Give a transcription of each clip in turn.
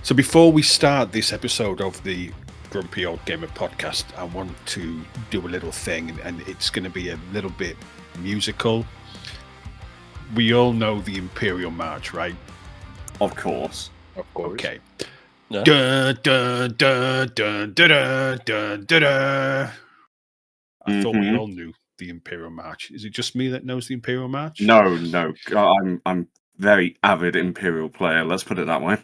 So before we start this episode of the Grumpy Old Gamer podcast, I want to do a little thing, and it's going to be a little bit musical. We all know the Imperial March, right? Of course. Okay. Yeah. Dun, dun, dun, dun, dun, dun, dun, dun. I thought we all knew the Imperial March. Is it just me that knows the Imperial March? No. I'm very avid Imperial player. Let's put it that way.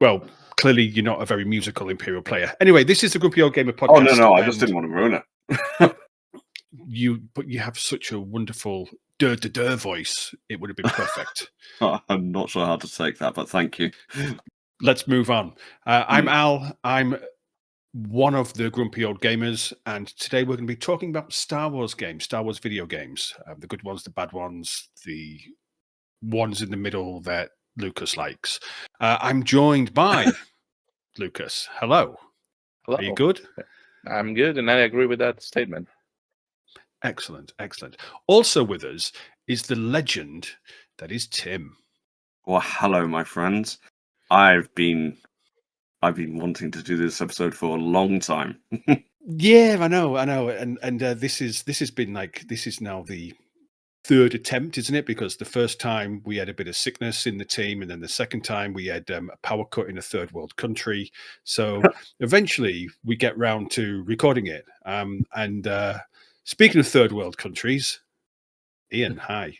Well, clearly you're not a very musical Imperial player. Anyway, this is the Grumpy Old Gamer podcast. Oh no! I just didn't want to ruin it. But you have such a wonderful voice. It would have been perfect. I'm not sure how to take that, but thank you. Let's move on. I'm Al. I'm one of the Grumpy Old Gamers, and today we're going to be talking about Star Wars games, Star Wars video games, the good ones, the bad ones, the ones in the middle that Lucas likes. I'm joined by Lucas. Hello. Hello. Are you good? I'm good, and I agree with that statement. Excellent. Also with us is the legend that is Tim. Well, hello, my friends. I've been wanting to do this episode for a long time. Yeah, I know, and this has been like, this is now the third attempt, isn't it? Because the first time we had a bit of sickness in the team, and then the second time we had a power cut in a third world country. So eventually we get round to recording it. And speaking of third world countries, Ian, hi.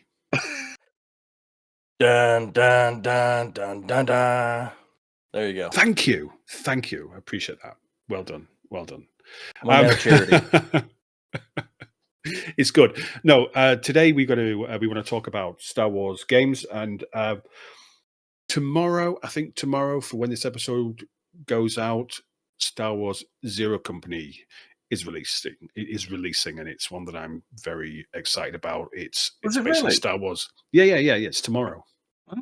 Dun dun dun dun dun dun. There you go. Thank you. I appreciate that. Well done. My man of charity. It's good. No, today we want to talk about Star Wars games, and tomorrow for when this episode goes out, Star Wars Zero Company is releasing. It is releasing, and it's one that I'm very excited about. It's basically really? Star Wars. Yeah. It's tomorrow. Oh,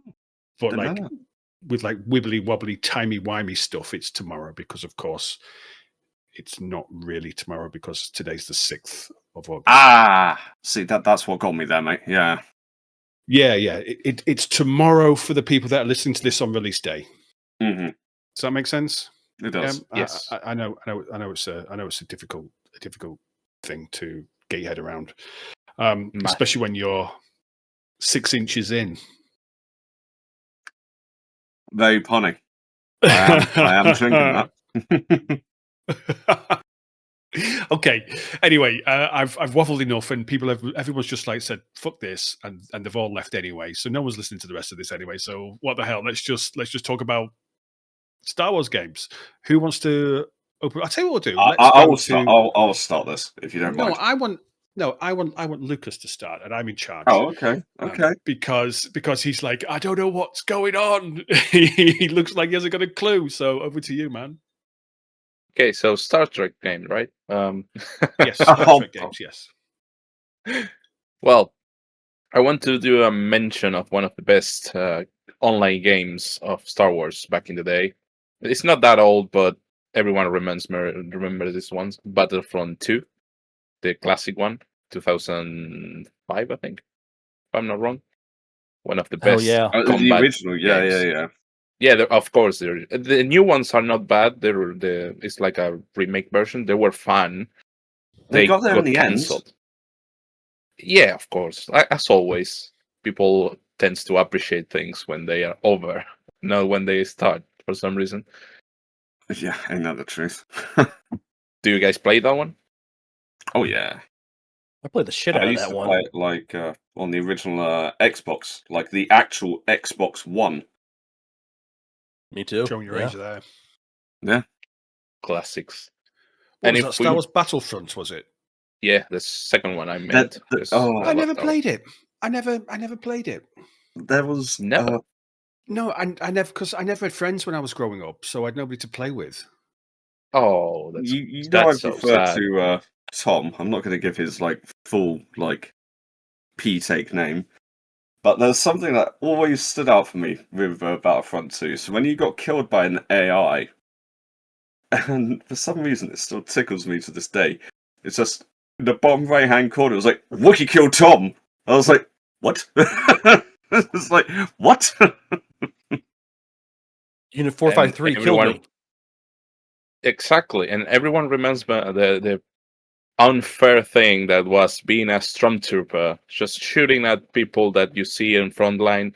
But like with like wibbly wobbly timey wimey stuff, it's tomorrow because, of course, it's not really tomorrow because today's the 6th of August. See, that's what got me there, mate. Yeah. It's tomorrow for the people that are listening to this on release day. Mm-hmm. Does that make sense? It does. Yes. I know it's a difficult thing to get your head around, especially when you're 6 inches in. Very punny. I am drinking that. Okay. Anyway, I've waffled enough, and everyone's just like said, "Fuck this," and they've all left anyway. So no one's listening to the rest of this anyway. So what the hell? Let's just talk about Star Wars games. Who wants to open? I'll tell you what we'll do. I'll start this if you don't mind. I want Lucas to start, and I'm in charge. Oh, okay. Because he's like, I don't know what's going on. He looks like he hasn't got a clue. So over to you, man. Okay, so Star Trek game, right? Yes, Star Trek games. Yes. Well, I want to do a mention of one of the best online games of Star Wars back in the day. It's not that old, but everyone remember this one, Battlefront 2. The classic one, 2005, I think, if I'm not wrong. One of the best. Oh, yeah. The original, yeah. Yeah, of course. The new ones are not bad. It's like a remake version. They were fun. They got there in the canceled. end. Yeah, of course. As always, people tends to appreciate things when they are over, not when they start, for some reason. Yeah, ain't that the truth? Do you guys play that one? Oh yeah, I played the shit out of that one. I used to play it like on the original Xbox, like the actual Xbox One. Me too. Showing your age there. Yeah, classics. And was that Star Wars Battlefront, was it? Yeah, the second one I meant. I never played it. I never played it. There was never. No, I never, because I never had friends when I was growing up, so I had nobody to play with. Oh, that's I so prefer sad. to Tom. I'm not going to give his like full like P-take name, but there's something that always stood out for me with Battlefront 2. So when you got killed by an AI, and for some reason it still tickles me to this day, it's just in the bottom right hand corner. It was like, Wookiee killed Tom. I was like, what? It's like, what? Unit 453 killed me. Exactly, and everyone remembers the unfair thing that was being a stormtrooper, just shooting at people that you see in front line,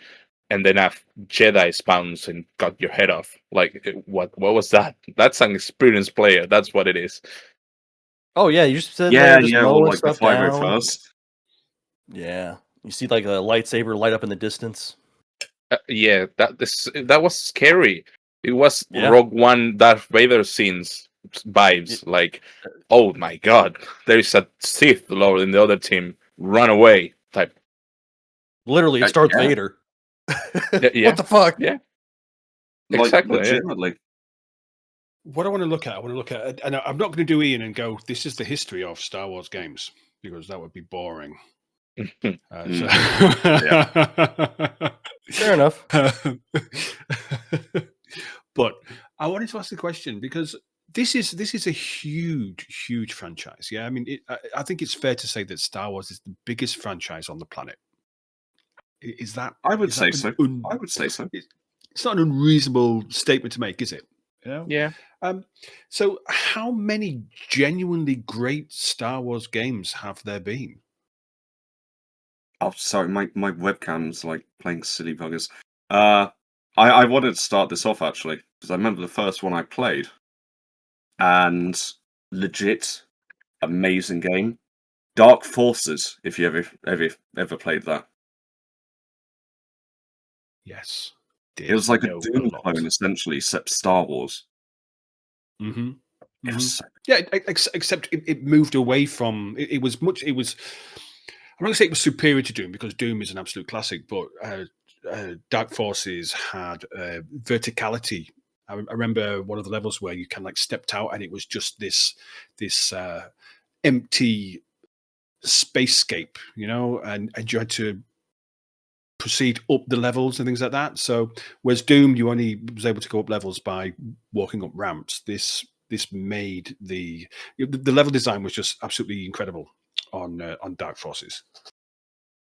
and then have Jedi spawns and cut your head off. Like, what was that? That's an experienced player. That's what it is. Oh yeah, you're just sitting there just or mowing like the stuff down. 501st. Yeah, you see like a lightsaber light up in the distance. Yeah, that was scary. It was Yeah. Rogue One Darth Vader scenes vibes. Like, oh my god, there is a Sith Lord in the other team. Run away type. Literally, it's Darth Vader. Yeah. What the fuck? Yeah. Like, Exactly. legitimately. What I want to look at, and I'm not going to do Ian and go, this is the history of Star Wars games, because that would be boring. Fair enough. But I wanted to ask the question because this is a huge franchise. Yeah, I mean, I think it's fair to say that Star Wars is the biggest franchise on the planet. Is that? I would say so. I would say so. It's not an unreasonable statement to make, is it? You know? Yeah. So, how many genuinely great Star Wars games have there been? Oh, sorry, my webcam's like playing silly buggers. I wanted to start this off actually because I remember the first one I played, and legit amazing game, Dark Forces. If you ever played that, Yes, it was like a Doom clone essentially, except Star Wars. Mm-hmm. It was so yeah, except it moved away from it was much. It was. I'm not going to say it was superior to Doom because Doom is an absolute classic, but Dark Forces had verticality. I remember one of the levels where you kind of like stepped out and it was just this empty spacescape, you know, and you had to proceed up the levels and things like that. So whereas Doom, you only was able to go up levels by walking up ramps. This made the level design was just absolutely incredible on Dark Forces.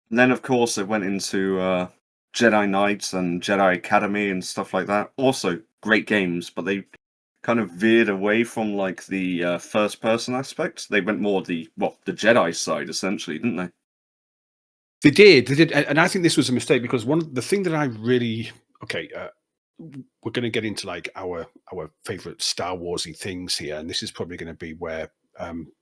And then, of course, it went into Jedi Knights and Jedi Academy and stuff like that. Also, great games, but they kind of veered away from like the first-person aspect. They went more the Jedi side, essentially, didn't they? They did, and I think this was a mistake because the thing that I really we're going to get into like our favorite Star Warsy things here, and this is probably going to be where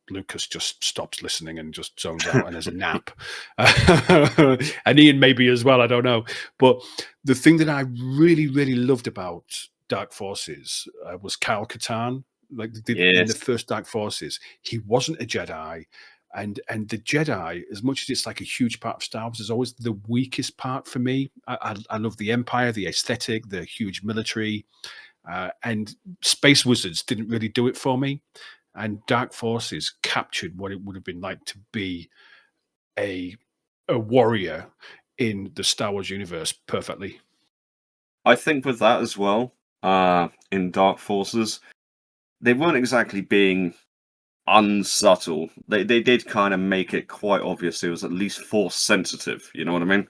Lucas just stops listening and just zones out and has a nap, and Ian maybe as well. I don't know, but the thing that I really loved about Dark Forces was Kyle Katarn. Like in the first Dark Forces, he wasn't a Jedi. And the Jedi, as much as it's like a huge part of Star Wars, is always the weakest part for me. I love the Empire, the aesthetic, the huge military, and Space Wizards didn't really do it for me. And Dark Forces captured what it would have been like to be a warrior in the Star Wars universe perfectly. I think with that as well, in Dark Forces, they weren't exactly being unsubtle. They did kind of make it quite obvious it was at least force sensitive. You know what I mean?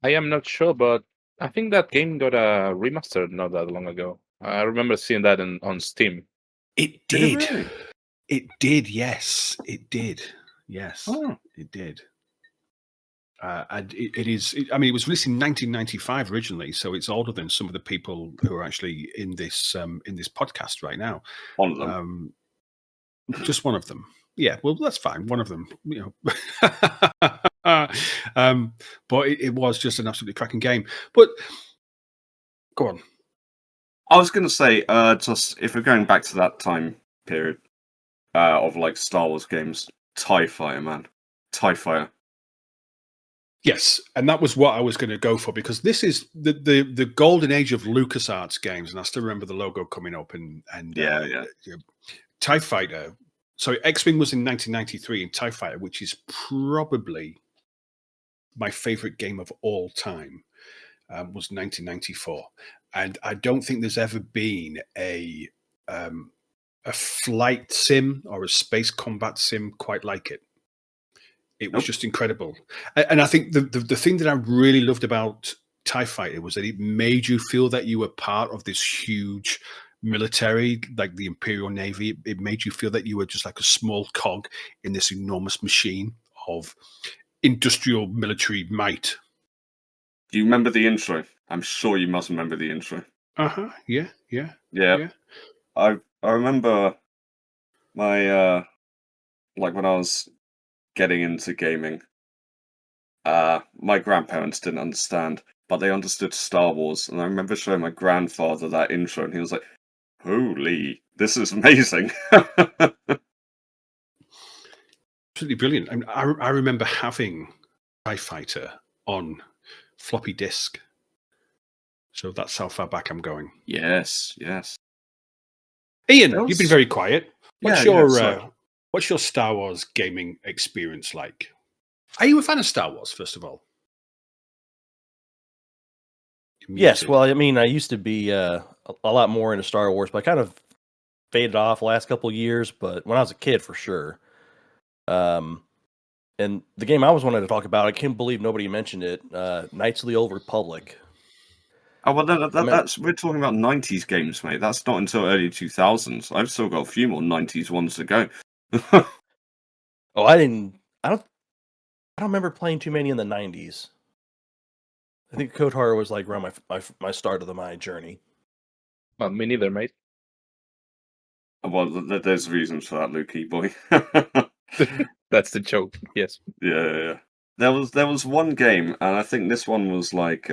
I am not sure, but I think that game got a remastered not that long ago. I remember seeing that on Steam. It did. Did it really? It did. Yes, it did. Yes, it did. And it is. I mean, it was released in 1995 originally, so it's older than some of the people who are actually in this podcast right now. One of them. Just one of them. Yeah, well, that's fine. One of them, you know. But it was just an absolutely cracking game. But go on. I was going to say, just if we're going back to that time period of like Star Wars games, TIE Fighter, man, TIE Fighter. Yes, and that was what I was going to go for because this is the golden age of LucasArts games, and I still remember the logo coming up and yeah. TIE Fighter. So X-Wing was in 1993, and TIE Fighter, which is probably my favorite game of all time, was 1994, and I don't think there's ever been a flight sim or a space combat sim quite like it. It was just incredible. And I think the thing that I really loved about TIE Fighter was that it made you feel that you were part of this huge military, like the Imperial Navy. It made you feel that you were just like a small cog in this enormous machine of industrial military might. Do you remember the intro? I'm sure you must remember the intro. Uh-huh. Yeah. Yeah. I remember my like when I was getting into gaming, my grandparents didn't understand, but they understood Star Wars, and I remember showing my grandfather that intro, and he was like, "Holy, this is amazing!" Absolutely brilliant. And I remember having TIE Fighter on floppy disk. So that's how far back I'm going. Yes. Ian, That you've been was- very quiet. What's Yeah, your sorry. what's your Star Wars gaming experience like? Are you a fan of Star Wars, first of all? You're Yes, muted. well, I mean, I used to be a lot more into Star Wars, but I kind of faded off the last couple of years. But when I was a kid, for sure. And the game I was wanting to talk about, I can't believe nobody mentioned it. Knights of the Old Republic. Oh well, I mean, that's we're talking about '90s games, mate. That's not until early 2000s. I've still got a few more '90s ones to go. oh, I don't remember playing too many in the '90s. I think KOTOR was like around my start of my journey. Well, me neither, mate. Well, there's reasons for that, Lukey boy. That's the joke. Yes. Yeah. There was one game, and I think this one was like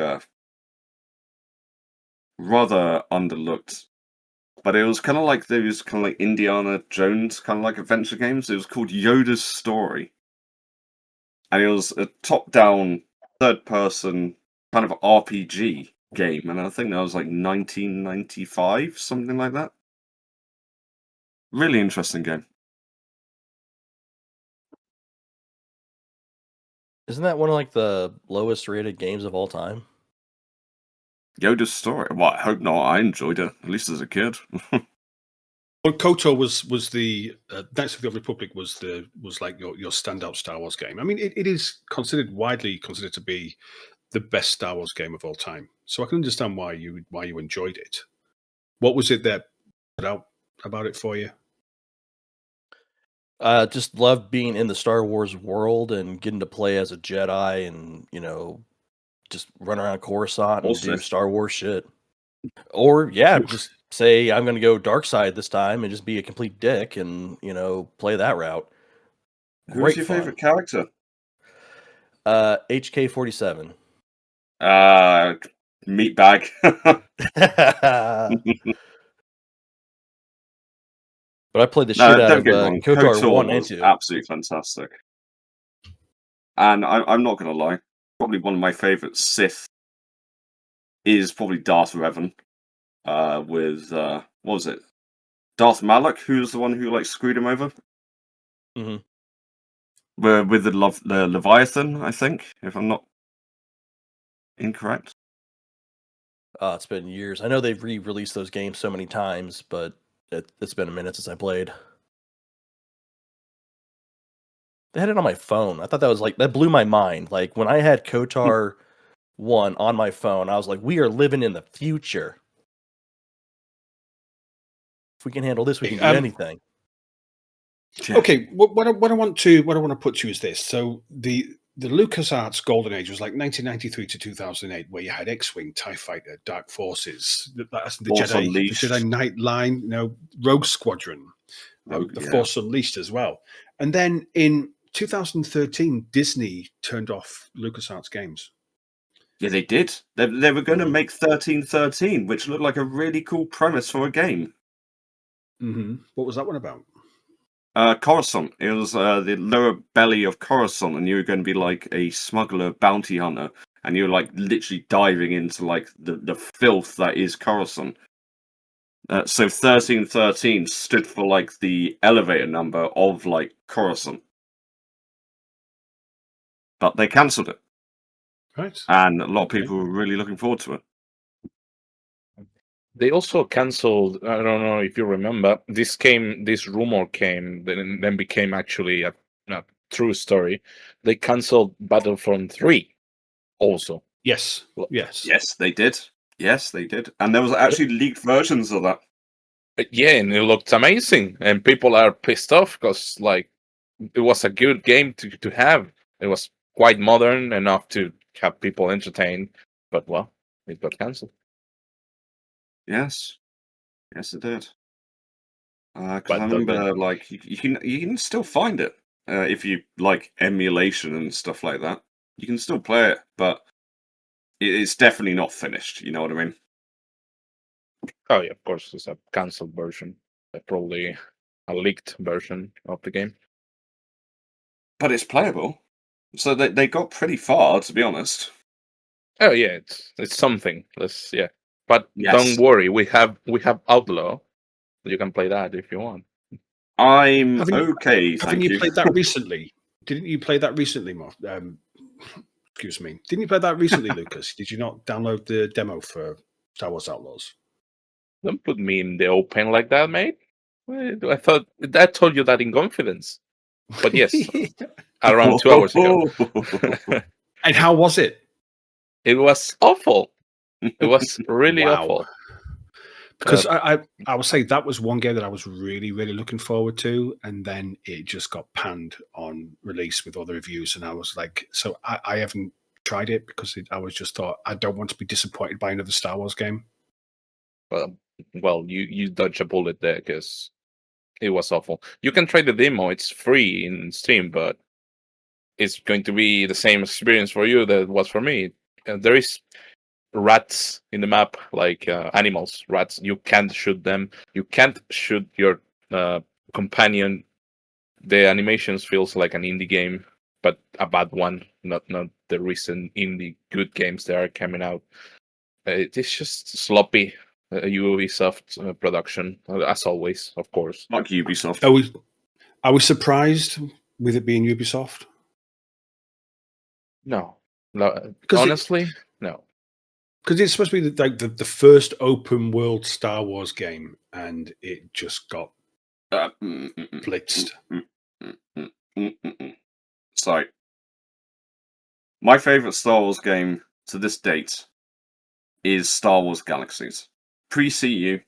rather underlooked, but it was kind of like those kind of like Indiana Jones kind of like adventure games. It was called Yoda's Story, and it was a top-down, third-person kind of RPG game, and I think that was like 1995, something like that. Really interesting game. Isn't that one of like the lowest rated games of all time? Yoda's Story. Well, I hope not. I enjoyed it, at least as a kid. Well, KOTOR was the Knights of the Old Republic was like your standout Star Wars game. I mean, it is widely considered to be the best Star Wars game of all time. So I can understand why you enjoyed it. What was it that put out about it for you? Just loved being in the Star Wars world and getting to play as a Jedi and, just run around Coruscant and do Also, Star Wars shit. Or, yeah, just say I'm going to go dark side this time and just be a complete dick and, play that route. who's Great your fun. favorite character? HK-47. Meatbag. But I played the No, shit out don't of get me wrong. KOTOR KOTOR 1 and was 2. absolutely fantastic. And I'm not going to lie. Probably one of my favorite Sith is probably Darth Revan. With, what was it? Darth Malak, who's the one who, like, screwed him over? Mhm. With the Leviathan, I think, if I'm not incorrect. It's been years. I know they've re-released those games so many times, but it's been a minute since I played. They had it on my phone. I thought that was like, that blew my mind. Like when I had KOTOR 1 on my phone, I was like, we are living in the future. If we can handle this, we can do anything. Yeah. Okay, what I want to put to you is this. So the LucasArts golden age was like 1993 to 2008, where you had X-Wing, TIE Fighter, Dark Forces, that's the Force Jedi, Unleashed. the Jedi Knight line, Rogue Squadron, Rogue, the yeah. Force Unleashed as well. And then in 2013, Disney turned off LucasArts games. Yeah, they did. They were going to Mhm. make 1313, which looked like a really cool premise for a game. Mm-hmm. What was that one about? Coruscant. It was the lower belly of Coruscant, and you were going to be like a smuggler bounty hunter, and you were like literally diving into like the filth that is Coruscant. So 1313 stood for like the elevator number of like Coruscant, but they cancelled it, Right. and a lot of Okay. people were really looking forward to it. They also cancelled. I don't know if you remember. This rumor came, then became actually a true story. They cancelled Battlefront 3 also Yes. Well, Yes. Yes, they did. Yes, they did. And there was actually leaked versions of that. Yeah, and it looked amazing, and people are pissed off because like it was a good game to have. It was quite modern enough to have people entertained, but well, it got cancelled. Yes. Yes, it did. Because But I remember, like, you can still find it if you like emulation and stuff like that. You can still play it, but it's definitely not finished. You know what I mean? Oh yeah, of course, it's a cancelled version, probably a leaked version of the game. But it's playable. So they got pretty far, to be honest. Oh yeah, it's something. Yeah, but Yes. don't worry, we have Outlaw. You can play that if you want. I'm Haven't you- okay, Haven't thank you you. played that recently? Didn't you play that recently, Mark? Excuse me. Didn't you play that recently, Lucas? Did you not download the demo for Star Wars Outlaws? Don't put me in the open like that, mate. I thought I told you that in confidence. But yes, around 2 hours ago. And how was it? It was awful. It was really Wow. awful. Because I would say that was one game that I was really, really looking forward to, and then it just got panned on release with all the reviews, and I was like, so I haven't tried it because I was just thought I don't want to be disappointed by another Star Wars game. Well, you dodged a bullet there because it was awful. You can try the demo; it's free in Steam, but it's going to be the same experience for you that it was for me. There is rats in the map, like animals, rats. You can't shoot them. You can't shoot your companion. The animations feels like an indie game, but a bad one, not the recent indie good games that are coming out. It's just sloppy Ubisoft production, as always, of course. Like Ubisoft. Are we surprised with it being Ubisoft? No, Honestly, no. Because it's supposed to be like the first open world Star Wars game, and it just got blitzed. So, my favorite Star Wars game to this date is Star Wars Galaxies. Pre-CU,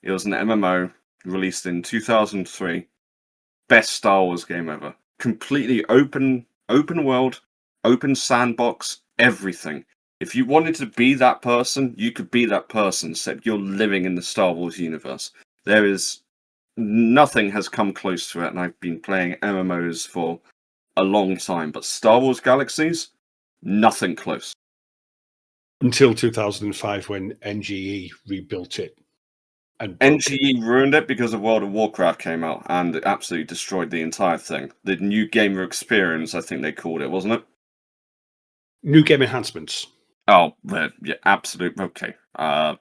it was an MMO released in 2003. Best Star Wars game ever. Completely open world, open sandbox, everything. If you wanted to be that person, you could be that person, except you're living in the Star Wars universe. There is nothing has come close to it, and I've been playing MMOs for a long time, but Star Wars Galaxies, nothing close. Until 2005, when NGE rebuilt it. And broke it. NGE ruined it because of World of Warcraft came out, and it absolutely destroyed the entire thing. The new gamer experience, I think they called it, wasn't it? New game enhancements. Oh, yeah, absolute. Okay. Gonna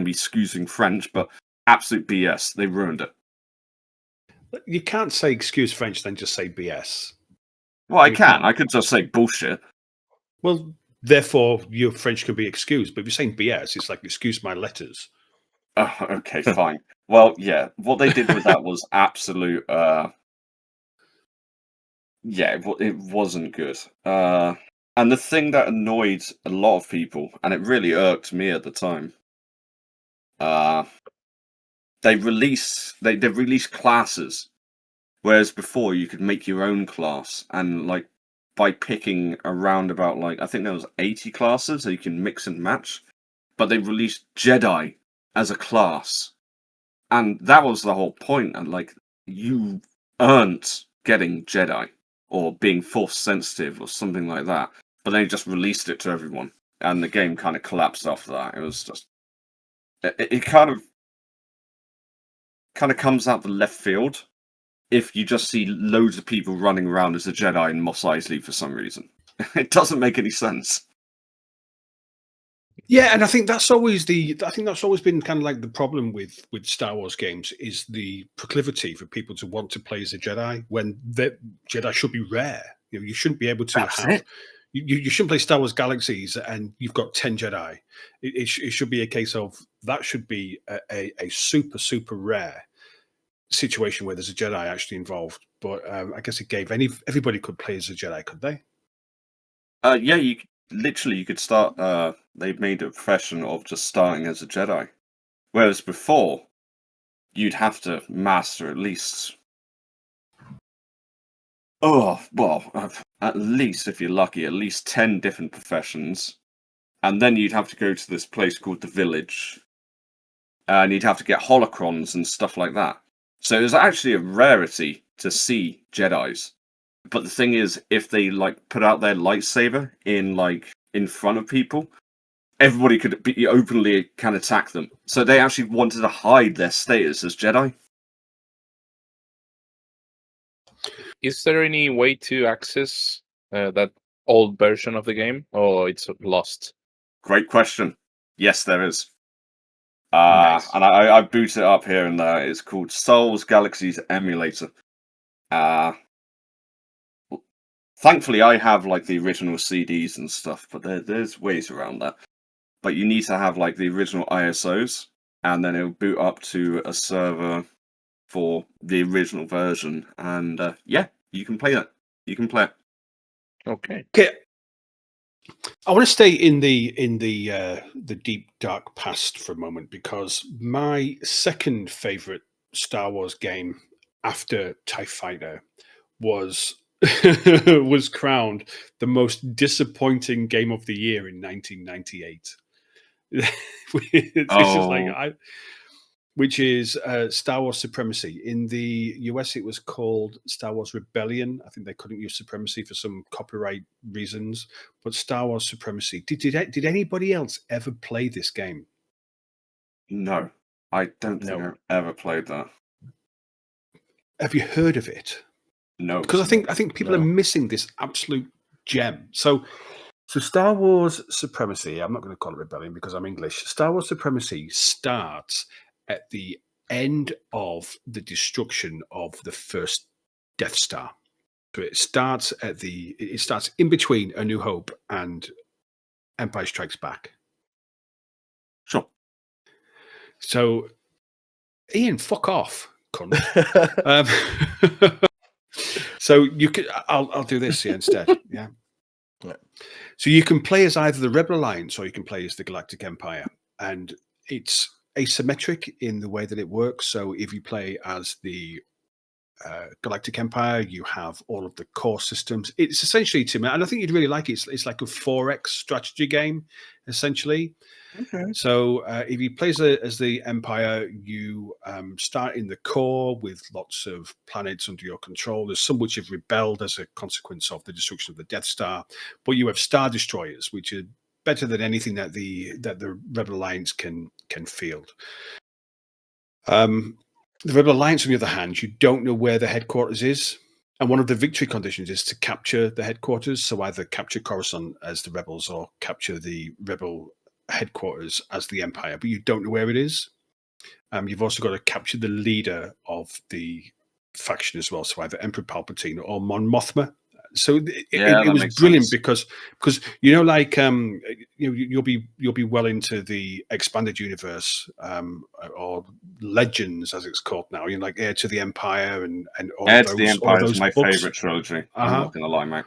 be excusing French, but absolute BS. They ruined it. You can't say excuse French, then just say BS. Well, I can. I could just say bullshit. Well, therefore, your French can be excused. But if you're saying BS, it's like excuse my letters. Oh, okay, fine. Well, yeah. What they did with that was absolute. Yeah, it wasn't good. And the thing that annoyed a lot of people, and it really irked me at the time, they release classes, whereas before you could make your own class, and like by picking around about like I think there was 80 classes that you can mix and match, but they released Jedi as a class, and that was the whole point. And like you earned getting Jedi or being Force sensitive or something like that, but they just released it to everyone, and the game kind of collapsed after that. It was just it kind of comes out the left field if you just see loads of people running around as a Jedi in Mos Eisley for some reason. It doesn't make any sense. Yeah, and I think that's always been kind of like the problem with Star Wars games is the proclivity for people to want to play as a Jedi when the Jedi should be rare. You know, you shouldn't be able to That's have. it. You shouldn't play Star Wars Galaxies and you've got 10 Jedi. It should be a case of that should be a super, super rare situation where there's a Jedi actually involved. But I guess it gave everybody could play as a Jedi, could they? Yeah, literally you could start. They've made a profession of just starting as a Jedi, whereas before you'd have to master at least. Oh well, at least if you're lucky, at least 10 different professions, and then you'd have to go to this place called the Village, and you'd have to get holocrons and stuff like that. So it was actually a rarity to see Jedis. But the thing is, if they like put out their lightsaber in front of people, everybody could openly can attack them. So they actually wanted to hide their status as Jedi. Is there any way to access that old version of the game, or it's lost? Great question. Yes, there is. Nice. And I boot it up here and there. It's called Star Wars Galaxies Emulator. Thankfully, I have like the original CDs and stuff, but there's ways around that. But you need to have like the original ISOs, and then it'll boot up to a server for the original version, and yeah, you can play it. You can play it. Okay. Okay. I want to stay in the deep dark past for a moment, because my second favorite Star Wars game after TIE Fighter was was crowned the most disappointing game of the year in 1998. This is like which is Star Wars Supremacy. In the US, it was called Star Wars Rebellion. I think they couldn't use Supremacy for some copyright reasons. But Star Wars Supremacy. Did anybody else ever play this game? No, I don't think No. I've ever played that. Have you heard of it? No, Because I think people are missing this absolute gem. So Star Wars Supremacy, I'm not going to call it Rebellion because I'm English. Star Wars Supremacy starts at the end of the destruction of the first Death Star. So it starts in between A New Hope and Empire Strikes Back. Sure. So Ian, fuck off, cunt. So you could I'll do this here instead. Yeah. So you can play as either the Rebel Alliance or you can play as the Galactic Empire, and it's asymmetric in the way that it works. So if you play as the Galactic Empire, you have all of the core systems. It's essentially, Tim, and I think you'd really like it. It's like a 4X strategy game, essentially. Okay. So if you play as the Empire, you start in the core with lots of planets under your control. There's some which have rebelled as a consequence of the destruction of the Death Star, but you have Star Destroyers, which are better than anything that the Rebel Alliance can field. The Rebel Alliance, on the other hand, you don't know where the headquarters is. And one of the victory conditions is to capture the headquarters. So either capture Coruscant as the rebels or capture the rebel headquarters as the Empire, but you don't know where it is. You've also got to capture the leader of the faction as well. So either Emperor Palpatine or Mon Mothma. So it was brilliant because like you'll be well into the expanded universe or Legends as it's called now. You know, like Heir to the Empire and all Heir of those. to the Empire is my books. favorite trilogy. I'm not gonna lie, mate.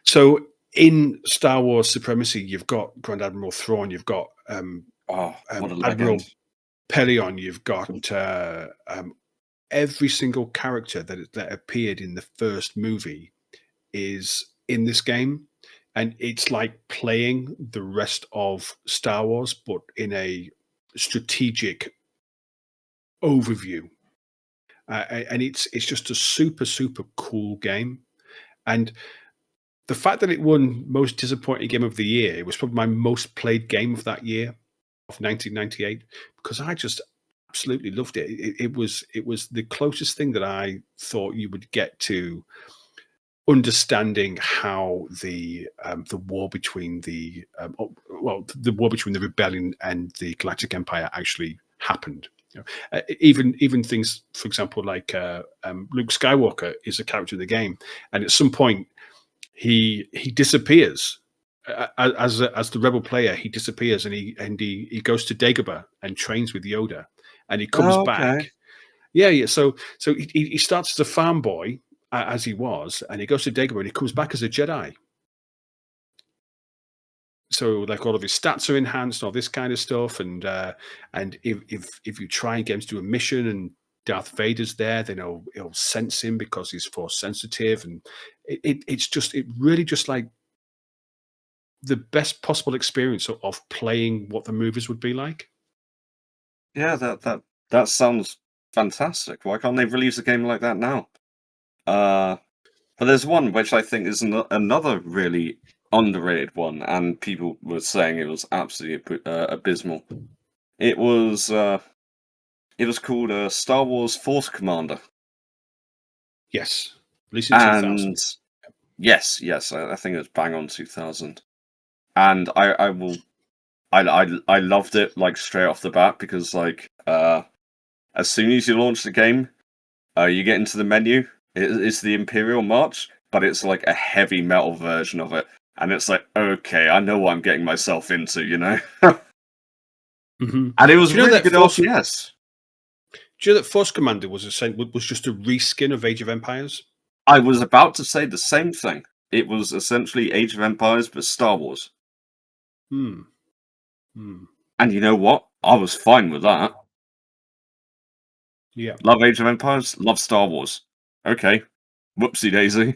So in Star Wars Supremacy, you've got Grand Admiral Thrawn, you've got Admiral Pelion, you've got every character character that appeared in the first movie is in this game, and it's like playing the rest of Star Wars but in a strategic overview, and it's just a super cool game. And the fact that it won most disappointing game of the year, it was probably my most played game of that year, of 1998, because I just absolutely loved it. It was the closest thing that I thought you would get to understanding how the war between the war between the rebellion and the Galactic Empire actually happened. You know, even things, for example, like Luke Skywalker is a character in the game, and at some point he disappears as the rebel player. He disappears and he goes to Dagobah and trains with Yoda, and he comes back. Yeah. So he starts as a farm boy, as he was, and he goes to Dagobah and he comes back as a Jedi. So like all of his stats are enhanced, all this kind of stuff, and if you try and get him to do a mission and Darth Vader's there, then he'll sense him because he's force sensitive, and it really just like the best possible experience of playing what the movies would be like. Yeah, that sounds fantastic. Why can't they release a game like that now? But there's one which I think is another really underrated one, and people were saying it was absolutely abysmal. It was called Star Wars Force Commander, Yes, released in 2000. and yes, I think it was bang on 2000, and I loved it like straight off the bat because like as soon as you launch the game, you get into the menu. It's the Imperial March, but it's like a heavy metal version of it. And it's like, okay, I know what I'm getting myself into, you know? Mhm. And it was Do you know really that good Force- RTS. Do you know that Force Commander was just a reskin of Age of Empires? I was about to say the same thing. It was essentially Age of Empires, but Star Wars. Hmm. Hmm. And you know what? I was fine with that. Yeah. Love Age of Empires, love Star Wars. Okay. Whoopsie daisy.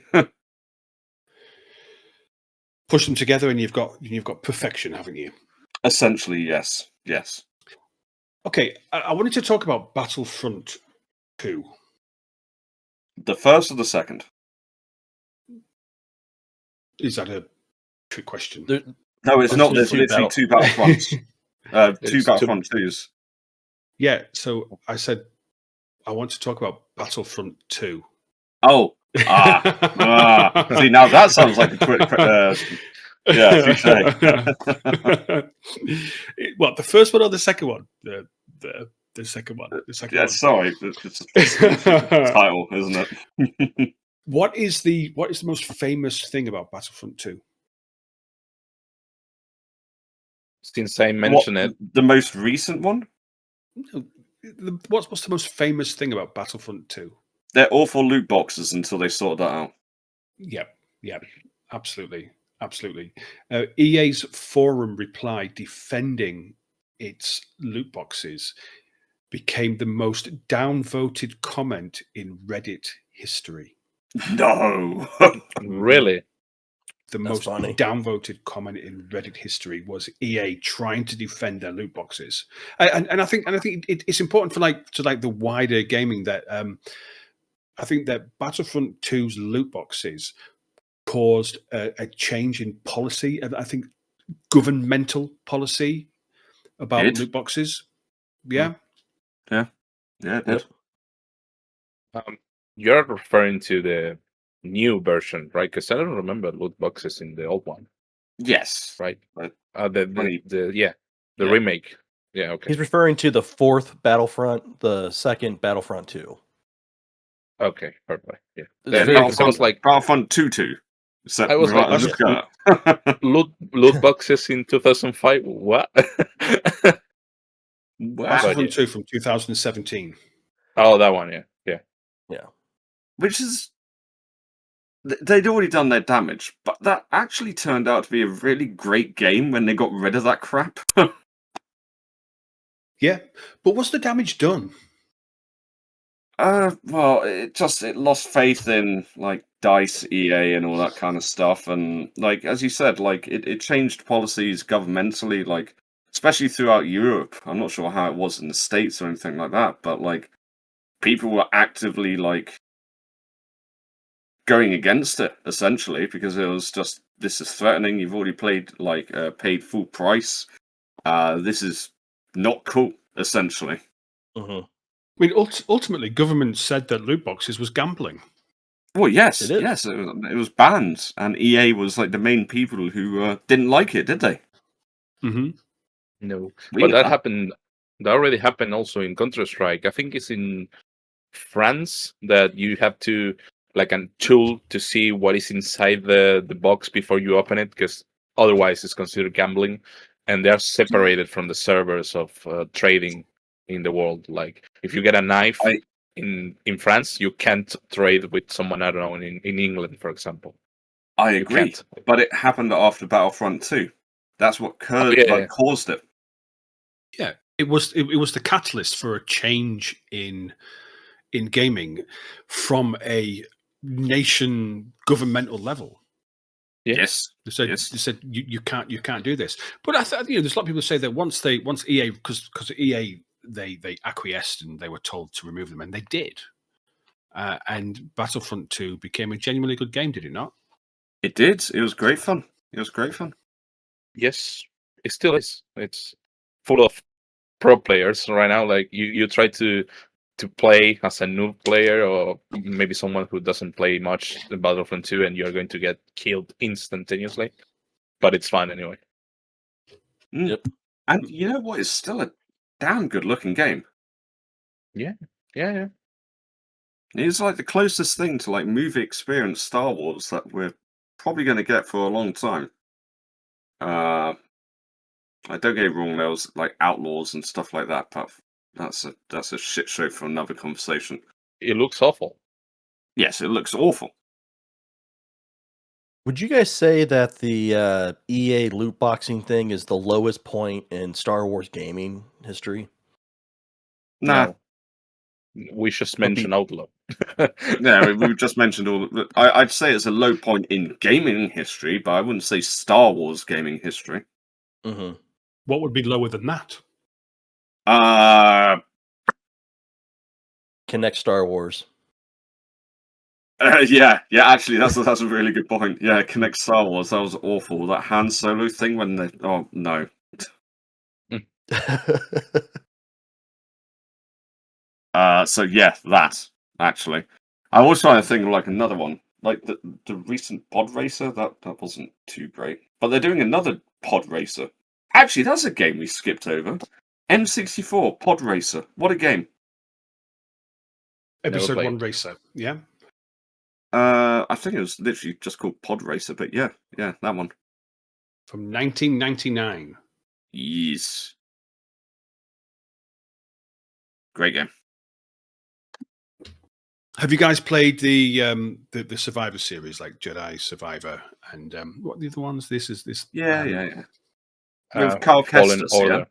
Push them together, and you've got perfection, haven't you? Essentially, yes. Yes. Okay, I wanted to talk about Battlefront 2. The first or the second? Is that a trick question? There, No, it's There's not. two There's literally two Battlefronts. Two It's Battlefront 2s. Yeah, so I said I want to talk about Battlefront 2. Oh. See, now that sounds like a quick... yeah, touche. What, the first one or the second one? The second one. The second Yeah, one. sorry. It's the title, isn't it? What is the most famous thing about Battlefront 2? Since I mentioned it, The most recent one? What's the most famous thing about Battlefront 2? They're awful loot boxes until they sort that out. Yeah, absolutely. EA's forum reply defending its loot boxes became the most downvoted comment in Reddit history. No. really, The That's most funny. downvoted comment in Reddit history was EA trying to defend their loot boxes, and I think it's important for the wider gaming that I think that Battlefront 2's loot boxes caused a change in policy, and I think governmental policy about It? loot boxes. Yeah, Yeah, it did. you're referring to the new version, right? Because I don't remember loot boxes in the old one, Yes. right? But The Yeah. remake. Yeah, okay, He's referring to the fourth Battlefront, the second Battlefront 2. okay, perfect. Yeah, It's That- very it sounds like Battlefront 2. So, I was like, right, okay. skirt. loot boxes in 2005. What? Wow. Battlefront 2 from 2017. Oh, that one. Yeah. Which is... They'd already done their damage, but that actually turned out to be a really great game when they got rid of that crap. Yeah, but what's the damage done? Well, it lost faith in like DICE, EA, and all that kind of stuff, and like as you said, like it changed policies governmentally, like especially throughout Europe. I'm not sure how it was in the States or anything like that, but like people were actively like going against it essentially because it was just this is threatening. You've already paid full price. This is not cool, essentially. Mhm. I mean, ultimately, government said that loot boxes was gambling. Well, yes, It is. yes, it was banned, and EA was like the main people who didn't like it, did they? Mm-hmm. No, Weird, but that huh? happened. That already happened also in Counter-Strike. I think it's in France that you have to like a tool to see what is inside the box before you open it, because otherwise it's considered gambling, and they are separated from the servers of trading in the world. Like if you get a knife I- in France, you can't trade with someone, I don't know, in England, for example. I You agree, can't. but it happened after Battlefront 2. That's what caused it. Yeah, it was the catalyst for a change in gaming from a nation governmental level. Yeah. Yes. They said you can't do this. But I thought, there's a lot of people say that once EA, because EA they acquiesced and they were told to remove them, and they did. And Battlefront 2 became a genuinely good game, did it not? It did. It was great fun. Yes, it still is. It's full of pro players right now. Like you try to play as a new player, or maybe someone who doesn't play much in Battlefront 2, and you're going to get killed instantaneously. But it's fun anyway. Yep. And you know what? It's still a damn good looking game. Yeah. It's like the closest thing to like movie experience Star Wars that we're probably going to get for a long time. I don't get it wrong. There was like Outlaws and stuff like that, but that's a shit show for another conversation. It looks awful. Yes, it looks awful. Would you guys say that the EA loot boxing thing is the lowest point in Star Wars gaming history? Nah. No. We just mentioned Outlaw. Yeah, we've just mentioned all. I'd say it's a low point in gaming history, but I wouldn't say Star Wars gaming history. Mm-hmm. What would be lower than that? Kinect Star Wars. Yeah. Actually, that's a really good point. Yeah, Kinect Star Wars. That was awful. That Han Solo thing when they. Oh no. So yeah, that actually. I was trying to think of like another one, like the recent Pod Racer. That wasn't too great, but they're doing another Pod Racer. Actually, that's a game we skipped over. N64 Pod Racer. What a game! Episode 1 Racer. Yeah. I think it was literally just called Pod Racer, but yeah, that one. From 1999. Yes. Great game. Have you guys played the Survivor series, like Jedi Survivor and what are the other ones? This. Yeah. With Carl Fallen Kestis, Order. Yeah?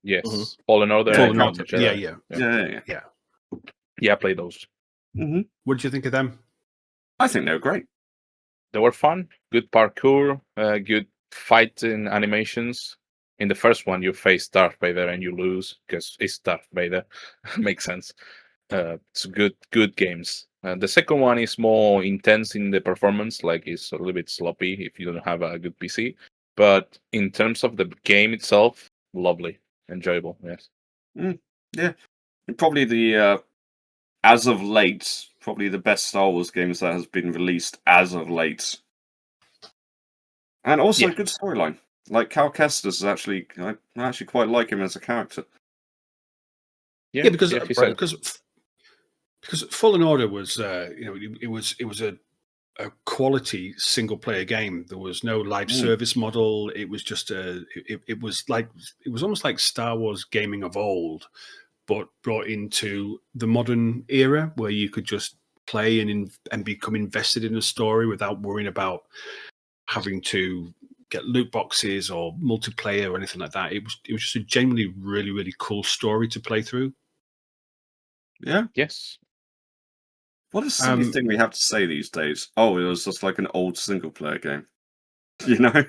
Yes. Mhm. Fallen Order. Fallen and Order. Jedi. Yeah. Yeah, I played those. Mm-hmm. What did you think of them? I think they were great. They were fun. Good parkour. Good fighting animations. In the first one, you face Darth Vader and you lose because it's Darth Vader. Makes sense. It's good games. The second one is more intense in the performance, like it's a little bit sloppy if you don't have a good PC. But in terms of the game itself, lovely, enjoyable. Yes. Yeah, probably the as of late, probably the best Star Wars games that has been released as of late, and also a good storyline. Like Cal Kestis is actually, I actually quite like him as a character. Yeah, because Fallen Order was, it was a quality single player game. There was no live service model. It was just it was almost like Star Wars gaming of old, but brought into the modern era where you could just play and become invested in a story without worrying about having to get loot boxes or multiplayer or anything like that. It was just a genuinely really, really cool story to play through. Yeah. Yes. What a silly thing we have to say these days. Oh, it was just like an old single player game. You know?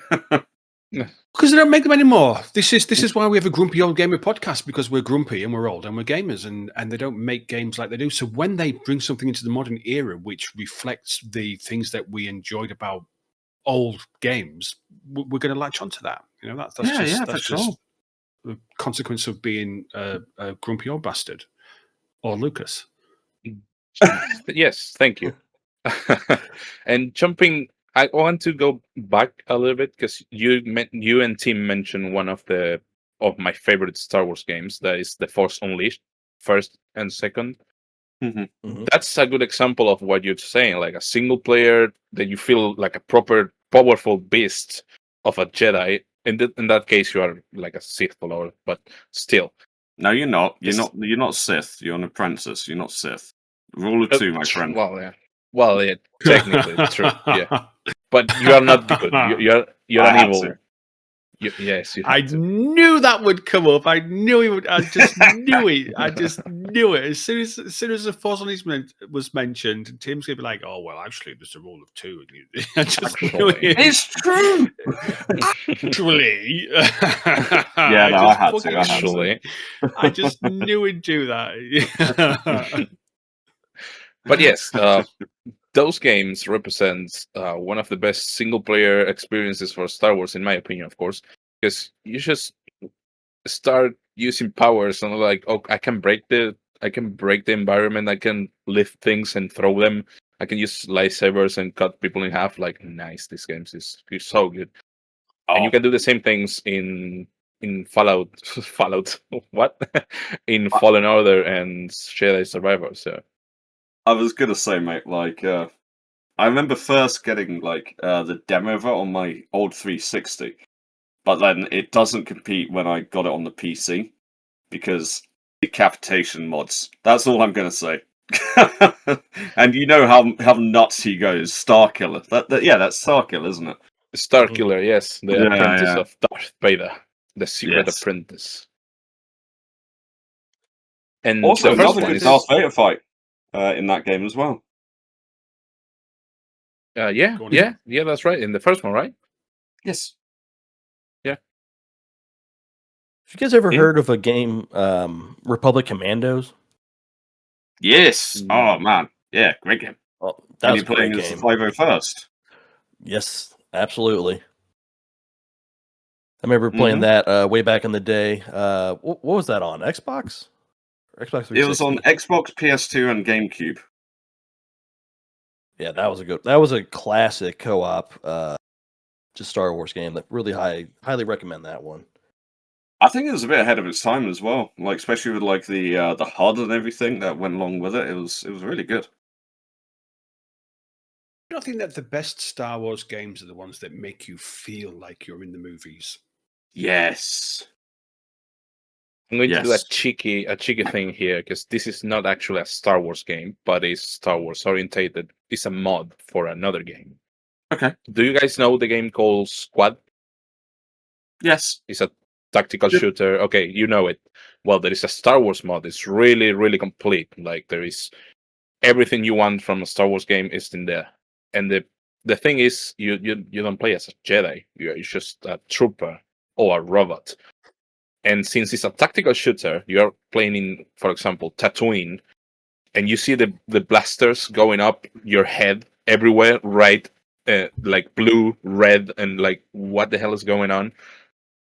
Because they don't make them anymore. This is why we have a Grumpy Old Gamer podcast, because we're grumpy and we're old and we're gamers, and they don't make games like they do. So when they bring something into the modern era which reflects the things that we enjoyed about old games, we're going to latch onto that. You know, that's just the consequence of being a grumpy old bastard. Or Lucas. Yes, thank you. And jumping, I want to go back a little bit because you and Tim mentioned one of my favorite Star Wars games. That is The Force Unleashed, first and second. Mm-hmm. That's a good example of what you're saying, like a single player that you feel like a proper powerful beast of a Jedi. In that case, you are like a Sith Lord, but still. No, you're not. You're not Sith. You're an apprentice. You're not Sith. Rule of two, my friend. Well, yeah. Technically, true. Yeah, but you are not good. You're an evil. Yes, you I have to. knew that would come up. I knew he would. I just knew it. I just knew it. As soon as the Force Unleashed was mentioned, Tim's gonna be like, "Oh well, actually, there's a rule of two." I just knew Actually. it. It's true. Actually, Yeah, no, I just had to, fucking I had to. knew it. I just knew he'd do that. But yes, those games represent one of the best single-player experiences for Star Wars, in my opinion, of course, because you just start using powers and like, oh, I can break the environment, I can lift things and throw them, I can use lightsabers and cut people in half. Like, nice, this game is so good. And you Oh, can do the same things in Fallout, Fallout, what? In Fallen Order and Jedi Survivor. So I was gonna say, mate, like, I remember first getting like the demo of it on my old 360, but then it doesn't compete when I got it on the PC because decapitation mods. That's all I'm gonna say. And you know how nuts he goes, Starkiller. Yeah, that's Starkiller, isn't it? Starkiller, yes, the Yeah, apprentice yeah. of Darth Vader, the secret Yes. apprentice. And Also, the first another one good is Darth Vader fight in that game as well. yeah, Go on, yeah, that's right. In the first one, right? Yes. Yeah. Have you guys ever Yeah. heard of a game, Republic Commandos? Yes. Oh man. Yeah, great game. Oh, that When was you're a great playing as the game. 501st. Yes, absolutely. I remember playing that way back in the day. What was that on? Xbox? Or Xbox 360? It was on Xbox, PS2, and GameCube. Yeah, that was a classic co-op just Star Wars game that really highly recommend that one. I think it was a bit ahead of its time as well. Like especially with like the HUD and everything that went along with it. It was really good. I think that the best Star Wars games are the ones that make you feel like you're in the movies. Yes. I'm going to do a Yes. cheeky thing here because this is not actually a Star Wars game, but it's Star Wars orientated. It's a mod for another game. Okay. Do you guys know the game called Squad? Yes. It's a tactical Yep. shooter. Okay, you know it. Well, there is a Star Wars mod. It's really, really complete. Like there is everything you want from a Star Wars game is in there. And the thing is, you don't play as a Jedi. You're just a trooper or a robot. And since it's a tactical shooter, you're playing in, for example, Tatooine, and you see the blasters going up your head everywhere, right? Like blue, red, and like what the hell is going on?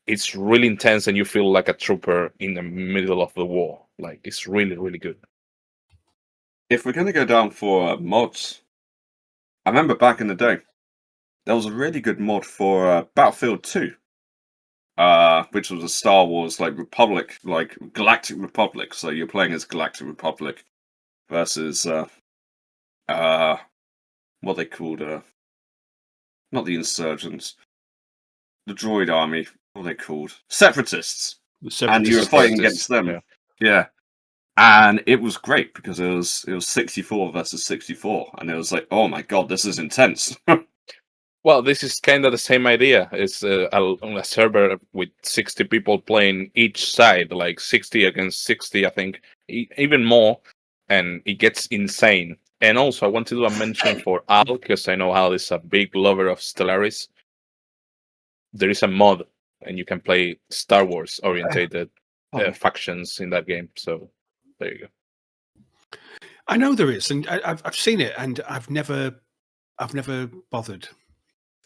It's really intense, and you feel like a trooper in the middle of the war. Like it's really, really good. If we're gonna go down for mods, I remember back in the day, there was a really good mod for Battlefield 2. Which was a Star Wars like Republic, like Galactic Republic. So you're playing as Galactic Republic versus what are they called? Not the insurgents, the droid army. What are they called? Separatists. And you were fighting against them. Yeah. Yeah. And it was great because it was 64 versus 64, and it was like, oh my god, this is intense. Well, this is kind of the same idea. It's on a server with 60 people playing each side, like 60 against 60, I think, even more, and it gets insane. And also, I want to do a mention for Al, because I know Al is a big lover of Stellaris. There is a mod, and you can play Star Wars orientated factions in that game. So there you go. I know there is, and I've seen it, and I've never bothered.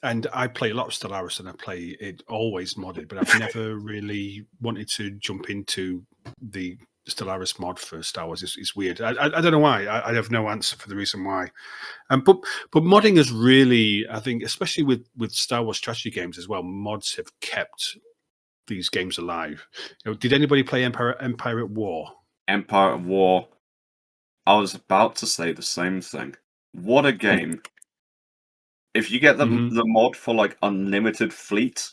And I play a lot of Stellaris, and I play it always modded, but I've never really wanted to jump into the Stellaris mod for Star Wars. It's weird. I don't know why. I have no answer for the reason why. But modding is really, I think, especially with Star Wars strategy games as well, mods have kept these games alive. Did anybody play Empire at War? Empire at War. I was about to say the same thing. What a game. If you get the mod for like unlimited fleet,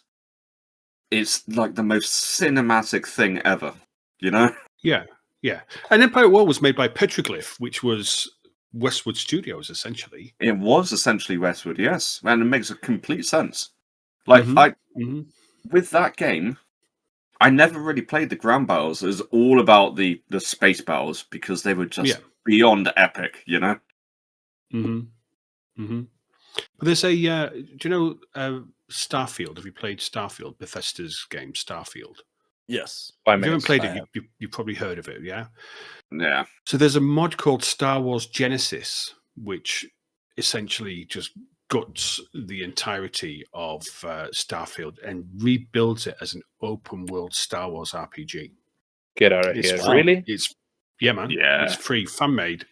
it's like the most cinematic thing ever, you know? Yeah. And Empire at War was made by Petroglyph, which was Westwood Studios, essentially. It was essentially Westwood, yes. And it makes a complete sense. Like, with that game, I never really played the ground battles. It was all about the space battles because they were just beyond epic, you know? Mm-hmm. Mm-hmm. But there's a, do you know Starfield? Have you played Starfield, Bethesda's game, Starfield? Yes. If you haven't played it, you probably heard of it, yeah? Yeah. So there's a mod called Star Wars Genesis, which essentially just guts the entirety of Starfield and rebuilds it as an open world Star Wars RPG. Get out of It's here! free. Really? It's man. Yeah. It's free, fan made.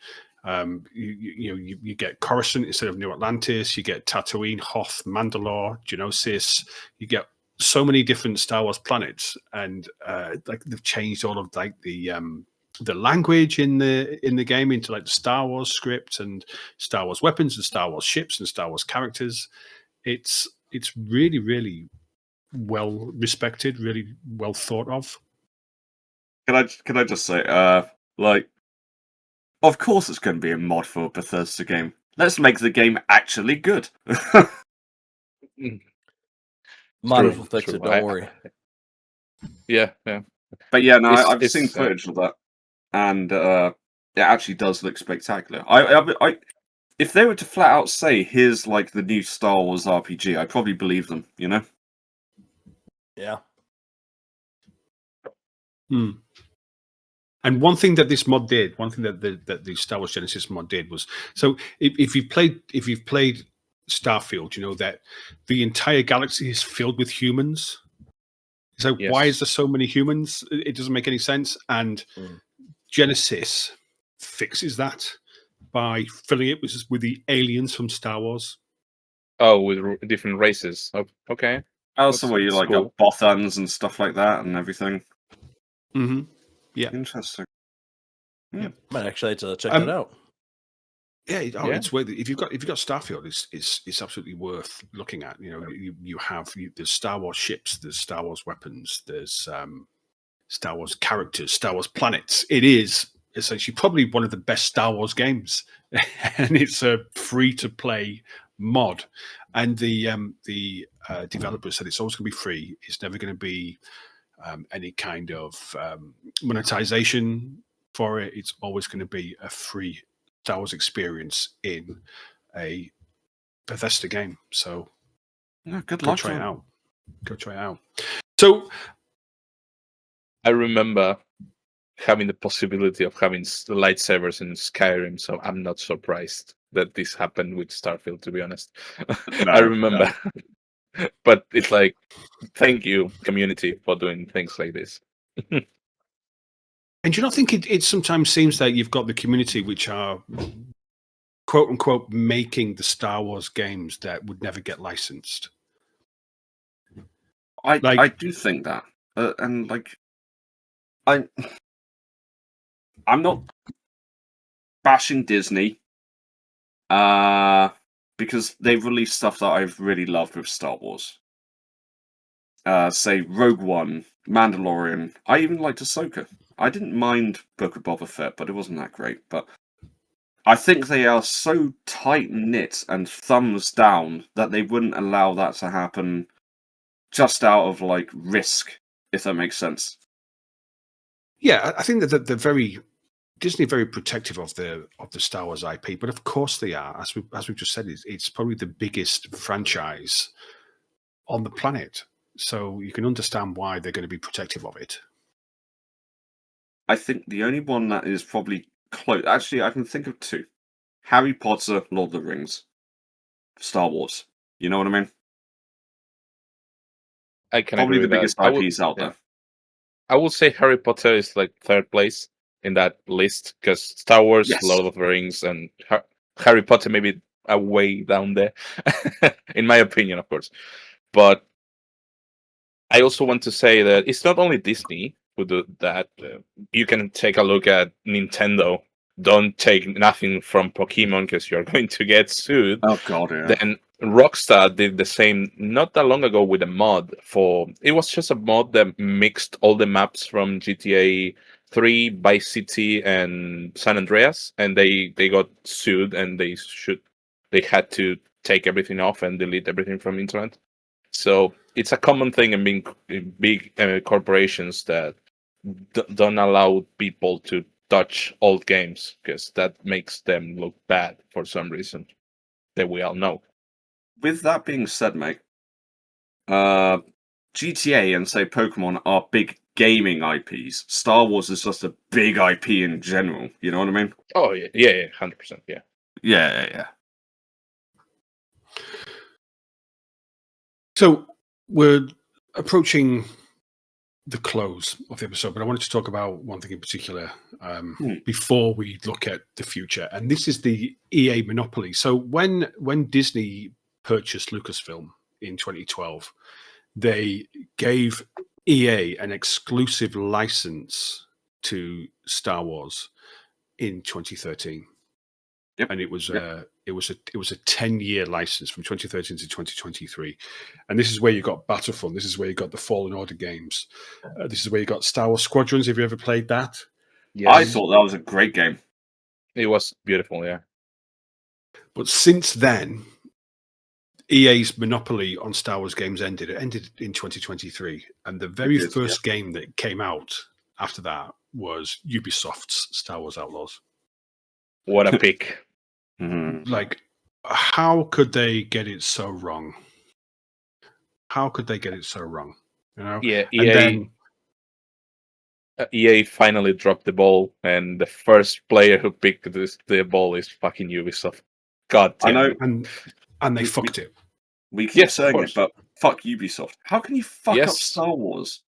You get Coruscant instead of New Atlantis. You get Tatooine, Hoth, Mandalore, Geonosis. You get so many different Star Wars planets, and like they've changed all of like the language in the game into like the Star Wars script and Star Wars weapons and Star Wars ships and Star Wars characters. It's really, really well respected, really well thought of. Can I just say, like, of course it's going to be a mod for a Bethesda game. Let's make the game actually good. Modders will fix it. Don't worry. Yeah. But yeah, no, I've seen footage of that, and it actually does look spectacular. I if they were to flat out say, "Here's like the new Star Wars RPG," I'd probably believe them. You know? Yeah. And one thing that this mod did, one thing that the Star Wars Genesis mod did was, so if you've played Starfield, you know that the entire galaxy is filled with humans. So why is there so many humans? It doesn't make any sense. And Genesis fixes that by filling it with the aliens from Star Wars. Oh, with different races. Okay. Also, where you like got Bothans and stuff like that and everything. Mm-hmm. Yeah. Interesting. Yeah. Might actually have to check that out. Yeah, it's worth it. If you've got Starfield, it's absolutely worth looking at. You know, you have there's Star Wars ships, there's Star Wars weapons, there's Star Wars characters, Star Wars planets. It is essentially probably one of the best Star Wars games, and it's a free to play mod. And the developer said it's always going to be free. It's never going to be any kind of monetization for it. It's always going to be a free Star Wars experience in a Bethesda game. So good luck. Try it out. Go try it out. So I remember having the possibility of having lightsabers in Skyrim, so I'm not surprised that this happened with Starfield, to be honest. I remember. No. But it's like, thank you, community, for doing things like this. And do you not think it sometimes seems that you've got the community which are quote unquote making the Star Wars games that would never get licensed? I do think that, and like I'm not bashing Disney, because they've released stuff that I've really loved with Star Wars. Say Rogue One, Mandalorian. I even liked Ahsoka. I didn't mind Book of Boba Fett, but it wasn't that great. But I think they are so tight-knit and thumbs down that they wouldn't allow that to happen just out of, like, risk, if that makes sense. Yeah, I think that they're Disney are very protective of the Star Wars IP, but of course they are. As we've just said, it's probably the biggest franchise on the planet. So you can understand why they're going to be protective of it. I think the only one that is probably close... Actually, I can think of two. Harry Potter, Lord of the Rings. Star Wars. You know what I mean? I can probably agree the with biggest IPs out there. I would say Harry Potter is like third place in that list, because Star Wars, Lord of the Rings, and Harry Potter maybe are way down there, in my opinion, of course. But I also want to say that it's not only Disney who do that. You can take a look at Nintendo. Don't take nothing from Pokemon because you're going to get sued. Oh god, yeah. Then Rockstar did the same not that long ago with a mod for... It was just a mod that mixed all the maps from GTA 3, Vice City, and San Andreas, and they got sued, and they had to take everything off and delete everything from internet. So it's a common thing in big corporations that don't allow people to touch old games because that makes them look bad for some reason that we all know. With that being said, mate, GTA and say Pokemon are big gaming IPs. Star Wars is just a big IP in general. You know what I mean? Oh yeah, 100%, yeah. Yeah. So we're approaching the close of the episode, but I wanted to talk about one thing in particular before we look at the future, and this is the EA monopoly. So when Disney purchased Lucasfilm in 2012, they gave EA an exclusive license to Star Wars in 2013. Yep. And it was a 10-year license from 2013 to 2023, and this is where you got Battlefront. This is where you got the Fallen Order games. This is where you got Star Wars Squadrons. Have you ever played that? Yes. I thought that was a great game. It was beautiful, yeah. But since then, EA's monopoly on Star Wars games ended. It ended in 2023, and the very first game that came out after that was Ubisoft's Star Wars Outlaws. What a pick! Like, how could they get it so wrong? How could they get it so wrong? You know? Yeah, And then EA finally dropped the ball, and the first player who picked the ball is fucking Ubisoft. God damn. I know, and they fucked it. We keep Yes, of saying it, course. but fuck Ubisoft. How can you fuck up Yes. Star Wars?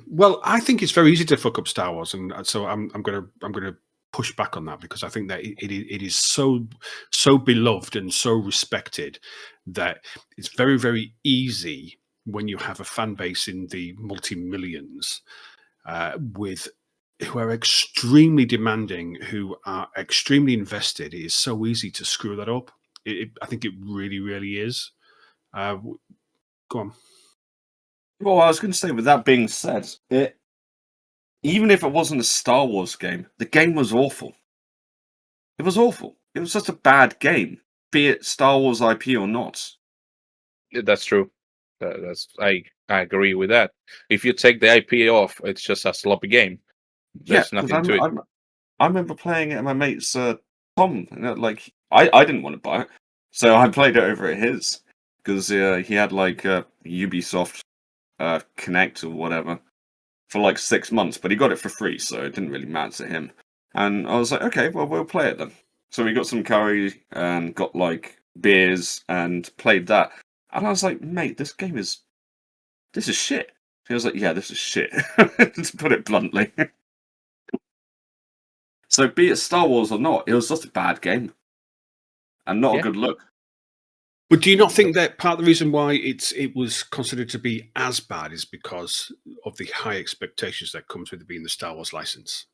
Well, I think it's very easy to fuck up Star Wars, and so I'm gonna push back on that because I think that it is so beloved and so respected that it's very, very easy when you have a fan base in the multi-millions with who are extremely demanding, who are extremely invested. It is so easy to screw that up. I think it really, really is. Go on. Well, I was going to say, with that being said, even if it wasn't a Star Wars game, the game was awful. It was awful. It was just a bad game, be it Star Wars IP or not. That's true. I agree with that. If you take the IP off, it's just a sloppy game. There's 'cause nothing to it. I remember playing it at my mate's Tom. And like, I didn't want to buy it, so I played it over at his because he had like Ubisoft Kinect or whatever for like 6 months, but he got it for free, so it didn't really matter to him. And I was like, okay, well, we'll play it then. So we got some curry and got like beers and played that. And I was like, mate, this is shit. He was like, yeah, this is shit, to put it bluntly. So be it Star Wars or not, it was just a bad game. And not a good look. But do you not think that part of the reason why it was considered to be as bad is because of the high expectations that comes with it being the Star Wars license?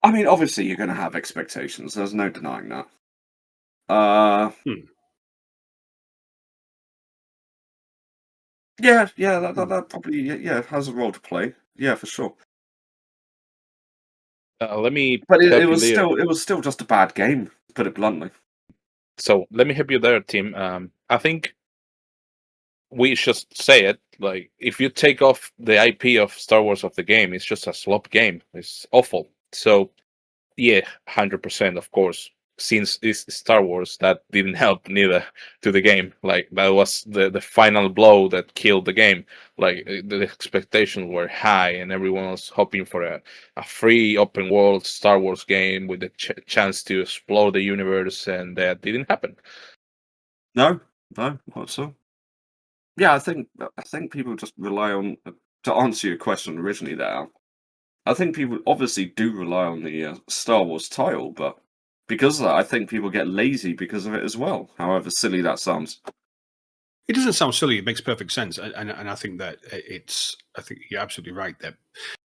I mean, obviously you're going to have expectations. There's no denying that. Yeah, that probably has a role to play. Yeah, for sure. Let me. But help it you was there. still just a bad game, to put it bluntly. So let me help you there, Tim. I think we should say it. Like, if you take off the IP of Star Wars of the game, it's just a slop game. It's awful. So, yeah, 100%, of course. Since it's Star Wars, that didn't help neither to the game. Like, that was the final blow that killed the game. Like, the expectations were high, and everyone was hoping for a free open world Star Wars game with the chance to explore the universe, and that didn't happen. No, not so. Yeah, I think people just rely on, to answer your question originally there, I think people obviously do rely on the Star Wars title, but because of that, I think people get lazy because of it as well, however silly that sounds. It doesn't sound silly. It makes perfect sense. And I think that I think you're absolutely right that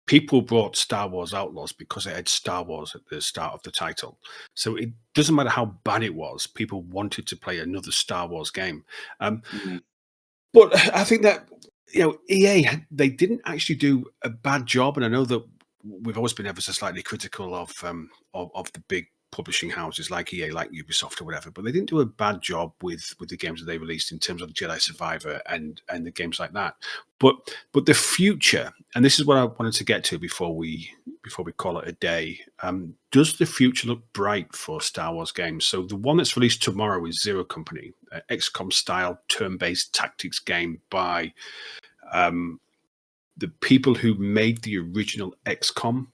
people bought Star Wars Outlaws because it had Star Wars at the start of the title. So it doesn't matter how bad it was. People wanted to play another Star Wars game. But I think that, EA, they didn't actually do a bad job. And I know that we've always been ever so slightly critical of the big publishing houses like EA, like Ubisoft or whatever, but they didn't do a bad job with the games that they released in terms of Jedi Survivor and the games like that. But the future, and this is what I wanted to get to before we call it a day. Does the future look bright for Star Wars games? So the one that's released tomorrow is Zero Company, an XCOM style turn-based tactics game by the people who made the original XCOM.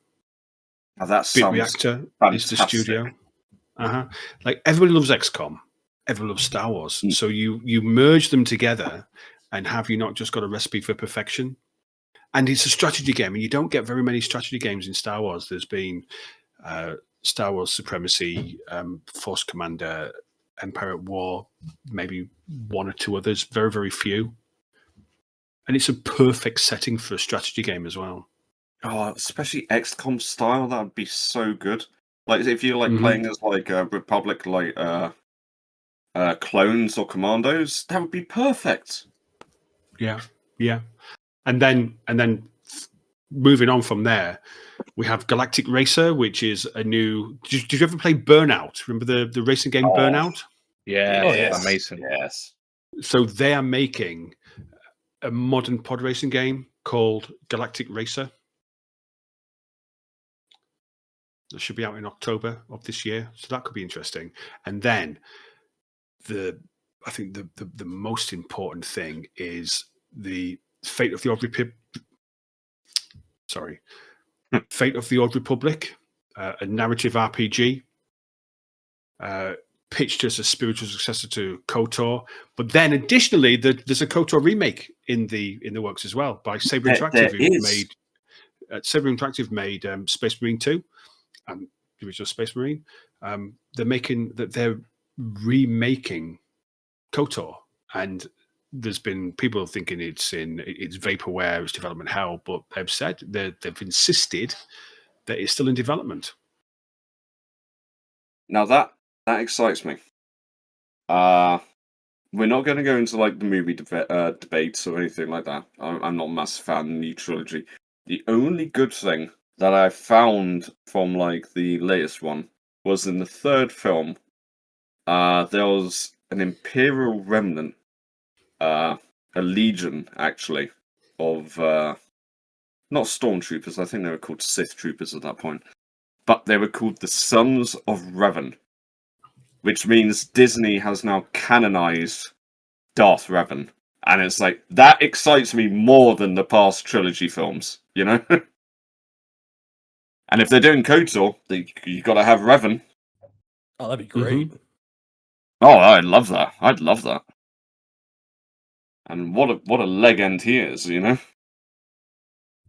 Now that Bit sounds Reactor is the fantastic. studio. Like everybody loves XCOM, everyone loves Star Wars. So you merge them together, and have you not just got a recipe for perfection? And it's a strategy game, and you don't get very many strategy games in Star Wars. There's been Star Wars Supremacy, Force Commander, Empire at War, maybe one or two others. Very, very few. And it's a perfect setting for a strategy game as well. Oh, especially XCOM style, that would be so good. Like if you're like Mhm. playing as like a Republic, like clones or commandos, that would be perfect. Yeah, yeah. And then moving on from there, we have Galactic Racer, which is a new. Did you ever play Burnout? Remember the racing game Oh. Burnout? Yeah, Oh, yes. amazing. Yes. So they are making a modern pod racing game called Galactic Racer. That should be out in October of this year, so that could be interesting. And then I think the most important thing is the Fate of the Old Republic. Sorry, Fate of the Old Republic, a narrative RPG, pitched as a spiritual successor to KOTOR. But then, additionally, there's a KOTOR remake in the works as well by Saber Interactive, There who is. made Saber Interactive made Space Marine 2 and the original Space Marine. They're remaking KOTOR, and there's been people thinking it's vaporware, it's development hell, but they've said they've insisted that it's still in development. Now that excites me. We're not going to go into like the movie debates or anything like that. I'm not a massive fan of the new trilogy. The only good thing that I found from like the latest one was in the third film. There was an Imperial remnant, a legion actually of not stormtroopers. I think they were called Sith troopers at that point, but they were called the Sons of Revan, which means Disney has now canonized Darth Revan. And it's like, that excites me more than the past trilogy films, you know? And if they're doing KOTOR, you got to have Revan. Oh, that'd be great. Oh, I'd love that. I'd love that. And what a leg end he is, you know?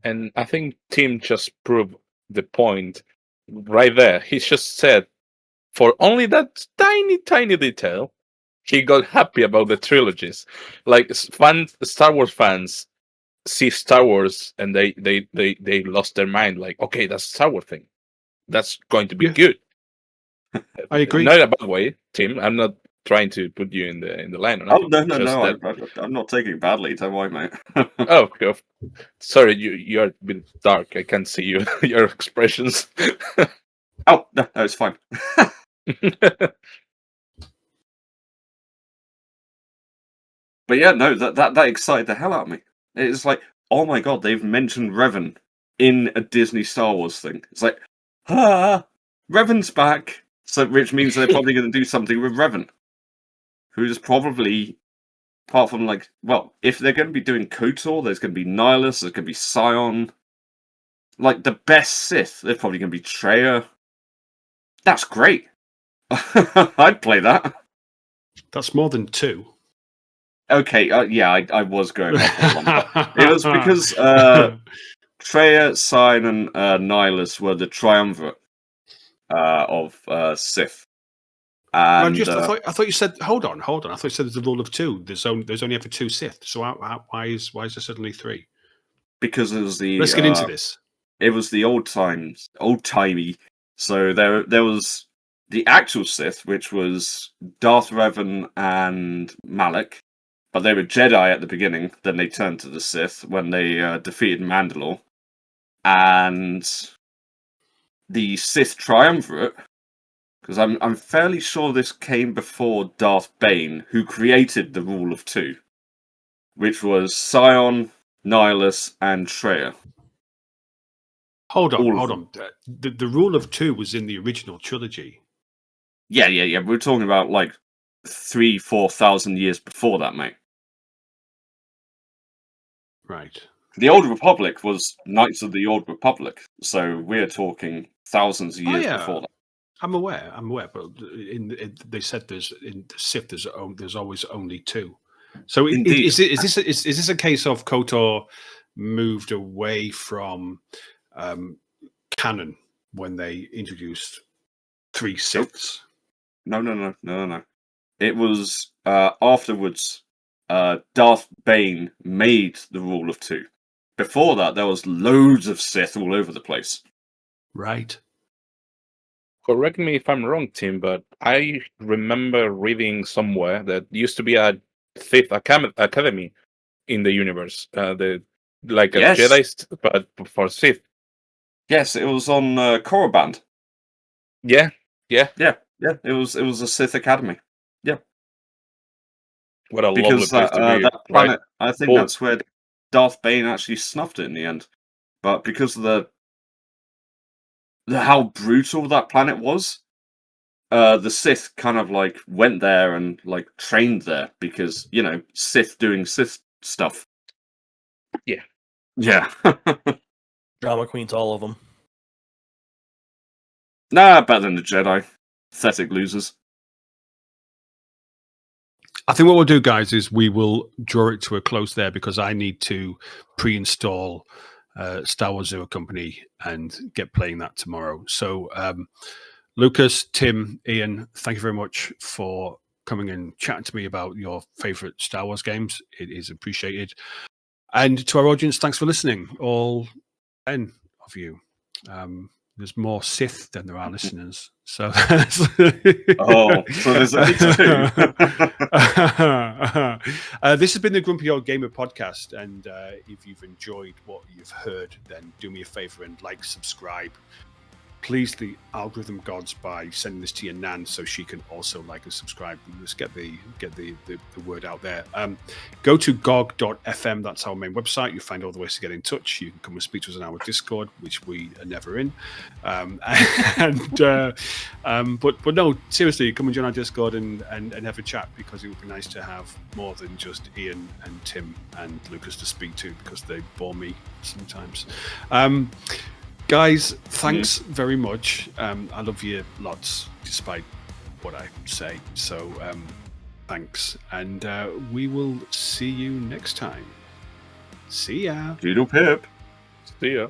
And I think Tim just proved the point right there. He just said, for only that tiny detail, he got happy about the trilogies. Like Star Wars fans see Star Wars and they lost their mind. Like, okay, that's a Star Wars thing. That's going to be good. I agree. Not in a bad way, Tim. I'm not trying to put you in the line. Oh, no. That... I'm not taking it badly. Don't worry, mate. Oh, sorry, you're a bit dark. I can't see your expressions. Oh, no, it's fine. But yeah, no, that excited the hell out of me. It's like, oh my god, they've mentioned Revan in a Disney Star Wars thing. It's like, Revan's back. So, which means they're probably going to do something with Revan, who's probably, apart from like, well, if they're going to be doing KOTOR, there's going to be Nihilus, there's going to be Scion. Like the best Sith, they're probably going to be Traya. That's great. I'd play that. That's more than two. Okay, yeah, I was going off that one, but it was because Traya, Scion, and Nihilus were the triumvirate of Sith. And I thought you said. Hold on. I thought you said there's a rule of two. There's only ever two Sith. So why is there suddenly three? because it was the Let's get into this. It was the old timey. So there was the actual Sith, which was Darth Revan and Malak, but they were Jedi at the beginning. Then they turned to the Sith when they defeated Mandalore, and the Sith triumvirate because I'm fairly sure this came before Darth Bane, who created the Rule of Two, which was Scion, Nihilus, and Traya. Hold All on, of hold on. The Rule of Two was in the original trilogy. Yeah. We're talking about like 3,000-4,000 years before that, mate. Right. The Old Republic was Knights of the Old Republic, so we're talking thousands of years before that. I'm aware, but they said in the Sith there's always only two. So is this a case of KOTOR moved away from canon when they introduced 3 Siths? No. It was afterwards. Darth Bane made the Rule of Two. Before that, there was loads of Sith all over the place. Right. Correct me if I'm wrong, Tim, but I remember reading somewhere that used to be a Sith academy in the universe. Like a Yes. Jedi, but for Sith. Yes, it was on Korriban. Yeah. It was a Sith academy. Yeah. What a Because lovely place to be. that planet, Right? I think that's where Darth Bane actually snuffed it in the end. But because of the how brutal that planet was, the Sith kind of like went there and like trained there because, you know, Sith doing Sith stuff. Yeah. Yeah. Drama queens, all of them. Nah, better than the Jedi. Pathetic losers. I think what we'll do, guys, is we will draw it to a close there because I need to pre-install Star Wars Zero Company and get playing that tomorrow. So, Lucas, Tim, Ian, thank you very much for coming and chatting to me about your favorite Star Wars games. It is appreciated. And to our audience, thanks for listening, all 10 of you. There's more Sith than there are listeners. So, Oh, so there's at least 2. This has been the Grumpy Old Gamer podcast. And if you've enjoyed what you've heard, then do me a favor and like, subscribe. Please the algorithm gods by sending this to your nan so she can also like and subscribe. Let's get the word out there. Go to gog.fm. That's our main website. You'll find all the ways to get in touch. You can come and speak to us on our Discord, which we are never in. But no, seriously, come and join our Discord and have a chat, because it would be nice to have more than just Ian and Tim and Lucas to speak to, because they bore me sometimes. Guys, thanks very much. I love you lots, despite what I say. So, thanks. And we will see you next time. See ya. Doodle pip. See ya.